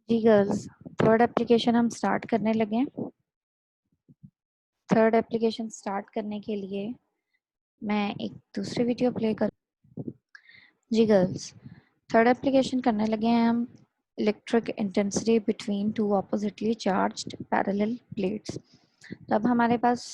जी girls, third application हम start करने लगे। थर्ड एप्लीकेशन स्टार्ट करने के लिए मैं एक दूसरी वीडियो प्ले कर। जी गर्ल्स, थर्ड एप्लीकेशन करने लगे हैं हम electric intensity between two oppositely charged parallel plates. तो अब हमारे पास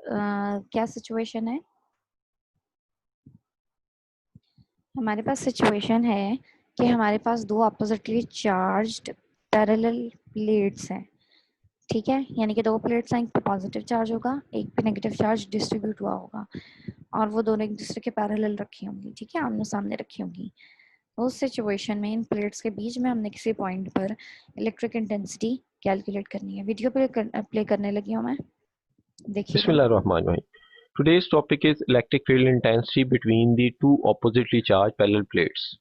क्या सिचुएशन है? हमारे पास सिचुएशन है कि हमारे पास दो ऑपोजिटली चार्ज्ड पैरेलल प्लेट्स हैं। ठीक है, यानी कि दो प्लेट्स हैं, एक पे पॉजिटिव चार्ज होगा, एक पे नेगेटिव चार्ज डिस्ट्रीब्यूट हुआ होगा और वो दोनों एक दूसरे के पैरेलल रखी होंगी। ठीक है, आमने सामने रखी होंगी। उस सिचुएशन में इन प्लेट्स के बीच में हमने किसी पॉइंट पर इलेक्ट्रिक इंटेंसिटी कैलकुलेट करनी है। वीडियो प्ले करने लगी हूँ मैं, देखिएगा। Bismillahirrahmanirrahim. Today's topic is electric field intensity between the two oppositely charged parallel plates.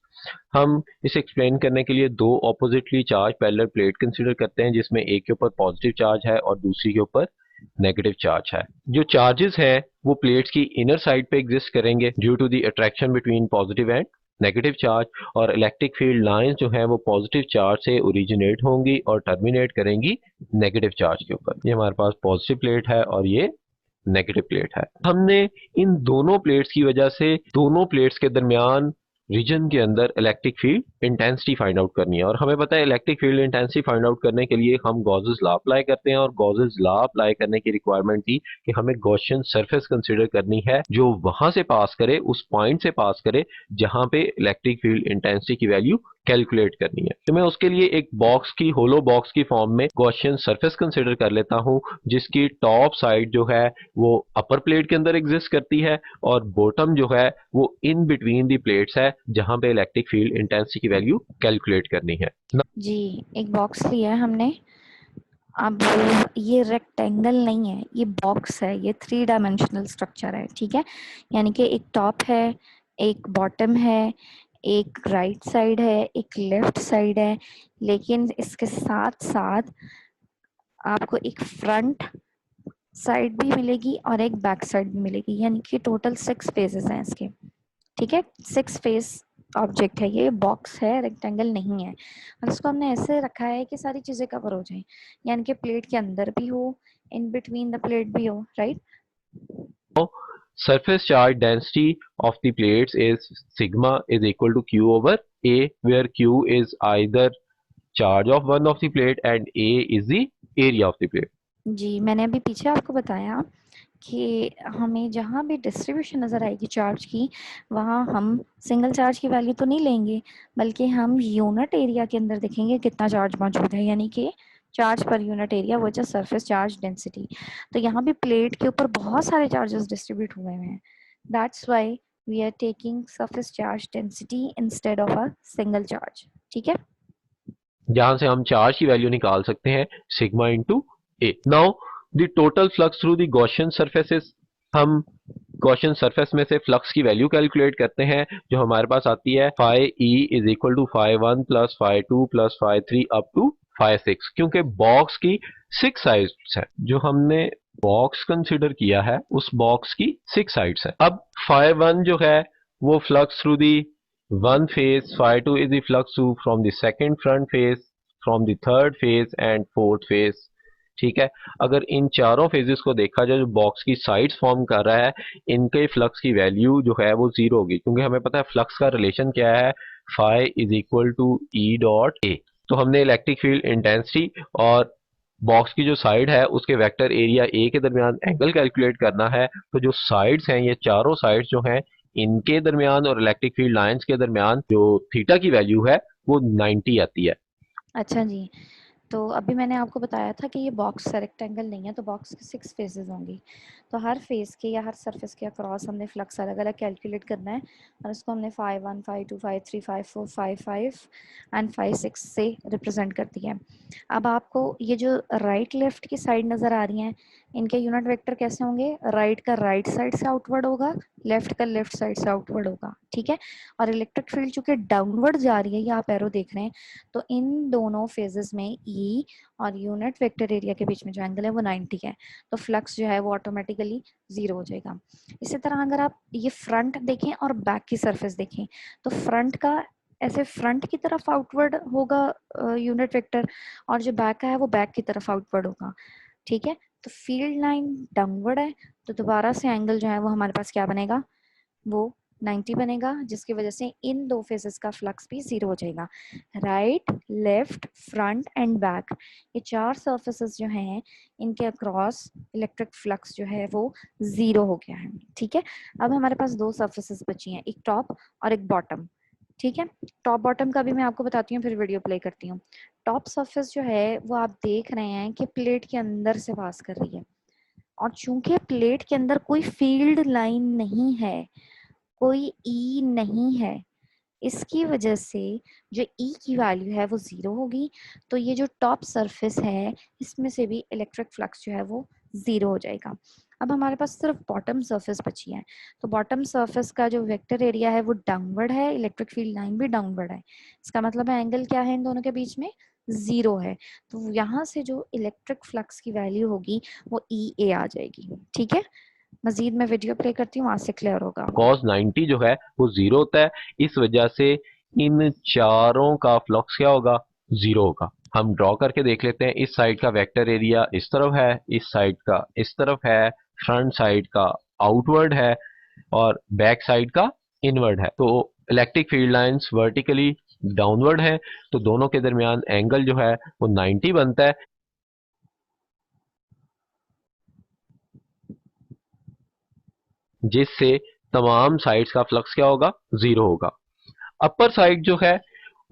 हम इसे एक्सप्लेन करने के लिए दो oppositely charge parallel plate consider करते हैं, जिसमें एक के ऊपर पॉजिटिव चार्ज है और दूसरी के ऊपर नेगेटिव चार्ज है। जो चार्जेस हैं वो प्लेट्स की इनर साइड पे एग्जिस्ट करेंगे due to the attraction between positive and negative charge, और इलेक्ट्रिक फील्ड लाइंस जो है वो पॉजिटिव चार्ज से ओरिजिनेट होंगी और टर्मिनेट करेंगी नेगेटिव चार्ज के ऊपर। ये हमारे पास पॉजिटिव प्लेट है और ये नेगेटिव प्लेट है। हमने इन दोनों प्लेट्स की वजह से दोनों प्लेट्स के दरमियान रीजन के अंदर electric field intensity find out करनी है, और हमें पता है electric field intensity find out करने के लिए हम गॉसेस लॉ अप्लाई करते हैं, और गॉसेस लॉ अप्लाई करने की रिक्वायरमेंट थी कि हमें गॉसियन सरफेस कंसीडर करनी है जो वहां से पास करे, उस पॉइंट से पास करे जहां पे इलेक्ट्रिक फील्ड इंटेंसिटी की वैल्यू कैलकुलेट करनी है। तो मैं उसके लिए एक बॉक्स की होलो बॉक्स की फॉर्म में गॉसियन सरफेस कंसीडर कर लेता हूं, जिसकी टॉप साइड जो है वो अपर प्लेट के अंदर एग्जिस्ट करती है और बॉटम जो है वो इन बिटवीन दी प्लेट्स है जहां पे इलेक्ट्रिक फील्ड इंटेंसिटी की वैल्यू कैलकुलेट करनी है। जी, एक बॉक्स लिया है हमने। अब ये रेक्टेंगल नहीं है, ये बॉक्स है, ये 3 डायमेंशनल स्ट्रक्चर है। ठीक है, यानी कि एक टॉप है, एक बॉटम है, एक राइट साइड है, एक लेफ्ट साइड है, लेकिन इसके साथ साथ आपको एक फ्रंट साइड भी मिलेगी और एक बैक साइड भी मिलेगी, यानी कि टोटल 6 फेजेस हैं इसके। ठीक है, 6 फेस ऑब्जेक्ट है, ये बॉक्स है, रेक्टेंगल नहीं है। और इसको हमने ऐसे रखा है कि सारी चीजें कवर हो जाएं, यानी कि प्लेट के अंदर भी हो, इन बिटवीन द प्लेट भी हो, right. Surface charge density of the plates is sigma is equal to q over a, where q is either charge of one of the plate and a is the area of the plate. जी, मैंने अभी पीछे आपको बताया कि हमें जहाँ भी distribution नज़र आएगी चार्ज की, वहाँ हम सिंगल चार्ज की वैल्यू तो नहीं लेंगे, बल्कि हम यूनिट एरिया के अंदर देखेंगे कितना चार्ज मौजूद है, यानी कि चार्ज पर यूनिट एरिया, वो जो सरफेस चार्ज डेंसिटी। तो यहाँ भी प्लेट के ऊपर बहुत सारे चार्जेस डिस्ट्रीब्यूट हुए हैं, that's why we are taking surface charge density instead of a single charge. ठीक है, जहां से हम चार्ज की वैल्यू निकाल सकते हैं sigma into A. Now the total flux through the Gaussian surfaces, हम गॉसियन सरफेस में से फ्लक्स की वैल्यू कैलकुलेट करते हैं, जो हमारे पास आती है phi E is equal to phi one plus phi two plus phi three up to phi six, क्योंकि बॉक्स की 6 साइड्स है। जो हमने बॉक्स कंसिडर किया है उस बॉक्स की 6 साइड्स है। अब फाई वन जो है वो flux through the one phase, phi 2 is the flux through from the second front phase, from the third phase and fourth phase। ठीक है, अगर इन चारों फेजेस को देखा जाए जो बॉक्स की साइड्स फॉर्म कर रहा है, इनके फ्लक्स की वैल्यू जो है वो जीरो होगी, क्योंकि हमें पता है फ्लक्स का रिलेशन क्या है, phi is equal to E dot A. तो हमने इलेक्ट्रिक फील्ड इंटेंसिटी और बॉक्स की जो साइड है उसके वेक्टर एरिया ए के दरमियान एंगल कैलकुलेट करना है। तो जो साइड्स हैं, ये चारों साइड्स जो हैं, इनके दरमियान और इलेक्ट्रिक फील्ड लाइंस के दरमियान जो थीटा की वैल्यू है वो 90 आती है। अच्छा जी। तो अभी मैंने आपको बताया था कि ये बॉक्स रेक्टेंगल नहीं है, तो बॉक्स की 6 फेजेस होंगी। तो हर फेस के या हर सरफेस के अक्रॉस हमने फ्लक्स अलग अलग कैलकुलेट करना है, और इसको हमने phi one, phi two, phi three, phi four, phi five and phi six से रिप्रेजेंट कर दिया है। अब आपको ये जो राइट लेफ्ट की साइड नज़र आ रही हैं, इनके यूनिट वेक्टर कैसे होंगे? राइट का राइट साइड से आउटवर्ड होगा, लेफ्ट का लेफ्ट साइड से आउटवर्ड होगा। ठीक है, और इलेक्ट्रिक फील्ड चूंकि डाउनवर्ड जा रही है, ये आप एरो देख रहे हैं, तो इन दोनों फेजेस में ई और यूनिट वेक्टर एरिया के बीच में जो एंगल है वो 90 है, तो फ्लक्स जो है वो ऑटोमेटिकली जीरो हो जाएगा। इसी तरह अगर आप ये फ्रंट देखें और बैक की सरफेस देखें, तो फ्रंट का ऐसे फ्रंट की तरफ आउटवर्ड होगा यूनिट वेक्टर, और जो बैक का है वो बैक की तरफ आउटवर्ड होगा। ठीक है, तो फील्ड लाइन डाउनवर्ड है, तो दोबारा से एंगल जो है वो हमारे पास क्या बनेगा, वो 90 बनेगा, जिसकी वजह से इन दो फेसेस का फ्लक्स भी जीरो हो जाएगा। Right, left, front end back, ये चार सर्फेसेस जो हैं इनके अक्रॉस इलेक्ट्रिक फ्लक्स जो है वो जीरो हो गया है। ठीक है, अब हमारे पास दो सर्फेसेस बची हैं, एक टॉप और एक बॉटम। ठीक है, टॉप बॉटम का भी मैं आपको बताती हूँ, फिर वीडियो प्ले करती हूँ। टॉप सरफेस जो है वो आप देख रहे हैं कि प्लेट के अंदर से पास कर रही है, और चूंकि प्लेट के अंदर कोई फील्ड लाइन नहीं है, कोई ई नहीं है, इसकी वजह से जो ई की वैल्यू है वो जीरो होगी। तो ये जो टॉप सरफेस है इसमें से भी इलेक्ट्रिक फ्लक्स जो है वो जीरो हो जाएगा। अब हमारे पास सिर्फ बॉटम सरफेस बची है, तो बॉटम सरफेस का जो वेक्टर एरिया है वो डाउनवर्ड है, इलेक्ट्रिक फील्ड लाइन भी डाउनवर्ड है। इसका मतलब है एंगल क्या है इन दोनों के बीच में, जीरो है। तो यहाँ से जो इलेक्ट्रिक फ्लक्स की वैल्यू होगी वो ई ए आ जाएगी। ठीक है, मजीद मैं वीडियो प्ले करती हूँ, वहां से क्लियर होगा। कॉस 90 जो है वो जीरो होता है, इस वजह से इन चारों का फ्लक्स क्या होगा, जीरो होगा। हम ड्रॉ करके देख लेते हैं। इस साइड का वेक्टर एरिया इस तरफ है, इस साइड का इस तरफ है, फ्रंट साइड का आउटवर्ड है और बैक साइड का इनवर्ड है। तो electric field lines vertically downward है, तो दोनों के दरमियान एंगल जो है वो 90 बनता है, जिससे तमाम साइड्स का फ्लक्स क्या होगा, जीरो होगा। अपर साइड जो है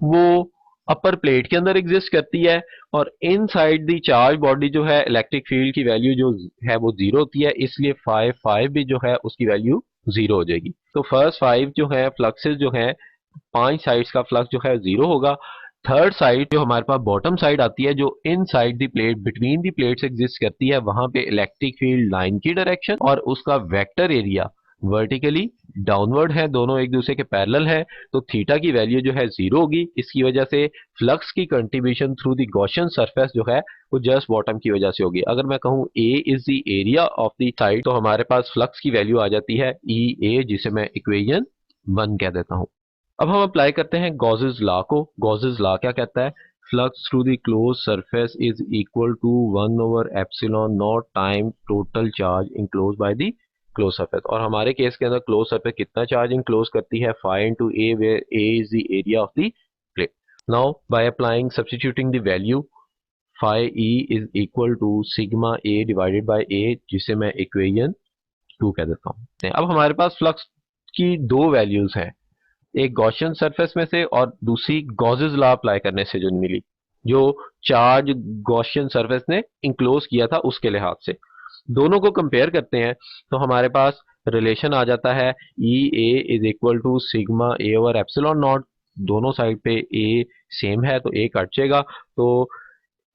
वो अपर प्लेट के अंदर एग्जिस्ट करती है, और इन साइड दी चार्ज बॉडी जो है इलेक्ट्रिक फील्ड की वैल्यू जो है वो जीरो होती है, इसलिए 5 भी जो है उसकी वैल्यू जीरो हो जाएगी। तो फर्स्ट 5 जो है फ्लक्सेस जो है, 5 साइड्स का फ्लक्स जो है जीरो होगा। थर्ड साइड जो हमारे पास बॉटम साइड आती है, जो inside the plate between the plates exist करती है, वहां पे इलेक्ट्रिक फील्ड लाइन की डायरेक्शन और उसका वेक्टर एरिया वर्टिकली डाउनवर्ड है, दोनों एक दूसरे के पैरेलल है। तो थीटा की वैल्यू जो है जीरो होगी। इसकी वजह से फ्लक्स की contribution through the Gaussian surface जो है वो जस्ट बॉटम की वजह से होगी। अगर मैं कहूँ a is the area of the side, तो हमारे पास फ्लक्स की वैल्यू आ जाती है ई ए, जिसे मैं इक्वेशन 1 कह देता हूँ। अब हम अप्लाई करते हैं गॉसेस लॉ को। गॉसेस लॉ क्या कहता है, flux through the close surface is equal to 1/एप्सिलॉन naught time total charge enclose by the close surface. और हमारे केस के अंदर क्लोज सरफेस कितना चार्ज इनक्लोज करती है, 5 × a, where a is the area of the plate. Now by applying substituting the value, phi E is equal to sigma a divided by a, जिसे मैं equation 2 कह देता हूँ। अब हमारे पास फ्लक्स की दो वैल्यूज हैं, एक गॉसियन सरफेस में से और दूसरी गॉसेस लॉ अप्लाई करने से जो मिली, जो चार्ज गॉसियन सरफेस ने इंक्लोज किया था उसके लिहाज से। दोनों को कंपेयर करते हैं तो हमारे पास रिलेशन आ जाता है E a is equal to sigma a over epsilon naught. दोनों साइड पे ए सेम है तो ए कट जाएगा, तो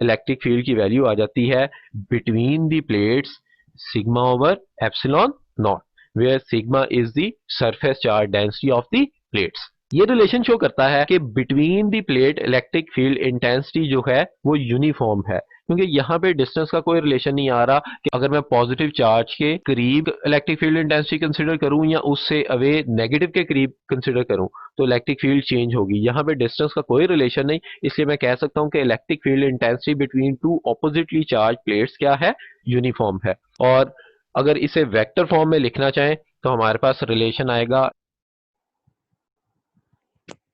इलेक्ट्रिक फील्ड की वैल्यू आ जाती है between the plates sigma over epsilon naught, where sigma is the surface charge density of the plates. ये रिलेशन शो करता है कि between the plate electric field intensity जो है वो यूनिफॉर्म है, क्योंकि यहाँ पे डिस्टेंस का कोई रिलेशन नहीं आ रहा कि अगर मैं पॉजिटिव चार्ज के करीब इलेक्ट्रिक फील्ड इंटेंसिटी कंसीडर करूं या उससे अवे नेगेटिव के करीब कंसीडर करूं तो इलेक्ट्रिक फील्ड चेंज होगी। यहाँ पे डिस्टेंस का कोई रिलेशन नहीं, इसलिए मैं कह सकता हूँ कि electric field intensity between two oppositely charge plates क्या है, यूनिफॉर्म है। और अगर इसे वेक्टर फॉर्म में लिखना चाहें तो हमारे पास रिलेशन आएगा।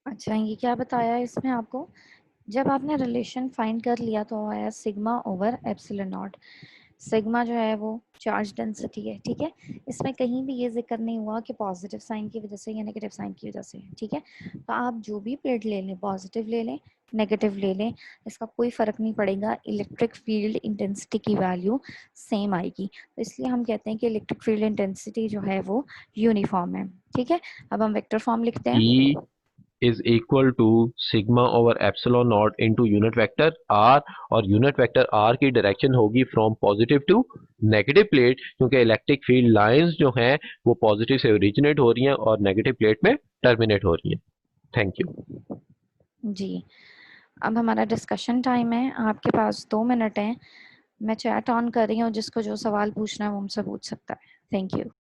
अच्छा, ये क्या बताया है इसमें आपको, जब आपने रिलेशन फाइंड कर लिया तो आया sigma over epsilon not. Sigma जो है वो चार्ज डेंसिटी है, ठीक है। इसमें कहीं भी ये जिक्र नहीं हुआ कि पॉजिटिव साइन की वजह से या नेगेटिव साइन की वजह से, ठीक है। तो आप जो भी प्लेट ले लें, पॉजिटिव ले लें, नेगेटिव ले लें, इसका कोई फ़र्क नहीं पड़ेगा, इलेक्ट्रिक फील्ड इंटेंसिटी की वैल्यू सेम आएगी। तो इसलिए हम कहते हैं कि इलेक्ट्रिक फील्ड इंटेंसिटी जो है वो यूनिफॉर्म है, ठीक है। अब हम वेक्टर फॉर्म लिखते हैं। E is equal to sigma over epsilon not into unit vector r, और यूनिट वेक्टर आर की डायरेक्शन होगी from positive to negative plate, क्योंकि इलेक्ट्रिक फील्ड लाइंस जो हैं वो पॉजिटिव से ओरिजिनेट हो रही हैं और नेगेटिव प्लेट में टर्मिनेट हो रही हैं। Thank you. जी, अब हमारा डिस्कशन टाइम है, आपके पास 2 मिनट हैं। मैं चैट ऑन कर रही हूँ, जिसको जो सवाल पूछना है वो हमसे पूछ सकता है। Thank you.